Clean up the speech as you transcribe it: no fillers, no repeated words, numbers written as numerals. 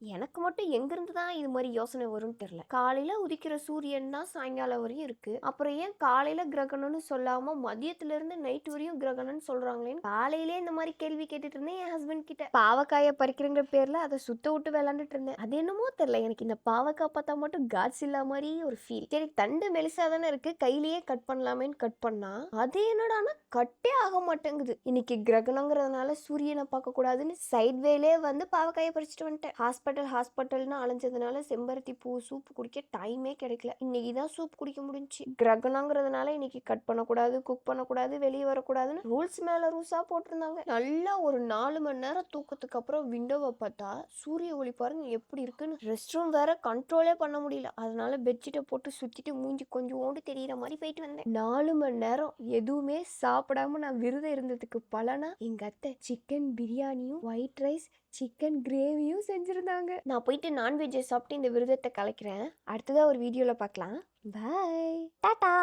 எனக்கு மட்டும் எங்கிருந்து தான் இது மாதிரி யோசனை வரும்னு தெரியல. காலையில உதிக்கிற சூரியன் தான் சாயங்காலம் வரையும் இருக்கு. அப்புறம் ஏன் காலையில கிரகணம்னு சொல்லாம மதியத்துல இருந்து நைட் வரையும் கிரகணம்னு சொல்றாங்களேன்னு காலையிலே இந்த மாதிரி கேள்வி கேட்டுட்டு இருந்தேன் என் ஹஸ்பண்ட் கிட்ட. பாவக்காயை பறிக்கிறங்கிற பேர்ல அதை சுத்த விட்டு விளையாண்டுட்டு இருந்தேன். அது என்னமோ தெரியல, எனக்கு இந்த பாவக்காய் பார்த்தா மட்டும் காட்ஸ் இல்ல மாதிரி ஒரு ஃபீல். சரி, தண்டு மெலிசா தானே இருக்கு, கையிலேயே கட் பண்ணலாமேன்னு கட் பண்ணா அது என்னடானா கட்டே ஆக மாட்டேங்குது. இன்னைக்கு கிரகணங்கிறதுனால சூரியனை பார்க்க கூடாதுன்னு சைட் வேலே வந்து பாவக்காயை பறிச்சுட்டு வந்துட்டேன். ஹாஸ்பிட்டல்னு அலைஞ்சதுனால செம்பருத்தி பூ சூப் குடிக்க டைமே கிடைக்கல. இன்னைக்கு தான் சூப் குடிக்க முடிஞ்சுச்சு. கிரகணங்கிறதுனால இன்னைக்கு கட் பண்ணக்கூடாது, குக் பண்ணக்கூடாது, வெளியே வரக்கூடாதுன்னு ரூல்ஸ் மேல ரூல்ஸா போட்டிருந்தாங்க. நல்லா ஒரு 4 மணி நேரம் தூக்கத்துக்கு அப்புறம் விண்டோவை பார்த்தா சூரிய ஒளி பாருங்க எப்படி இருக்குன்னு. ரெஸ்ட் ரூம் வேற கண்ட்ரோலே பண்ண முடியல. அதனால பெட்ஷீட்டை போட்டு சுத்திட்டு மூஞ்சி கொஞ்சோண்டு தெரியற மாதிரி போயிட்டு வந்தேன். 4 மணி நேரம் எதுவுமே சாப்பிடாம நான் விரதம் இருந்ததுக்கு பலனா எங்க அத்தை சிக்கன் பிரியாணியும் ஒயிட் ரைஸ் சிக்கன் கிரேவியும் செஞ்சிருந்தாங்க. நான் போயிட்டு நான்வெஜ்ஜை சாப்பிட்டு இந்த விரதத்தை கலைக்கிறேன். அடுத்ததா ஒரு வீடியோல பார்க்கலாம். பாய், டாடா.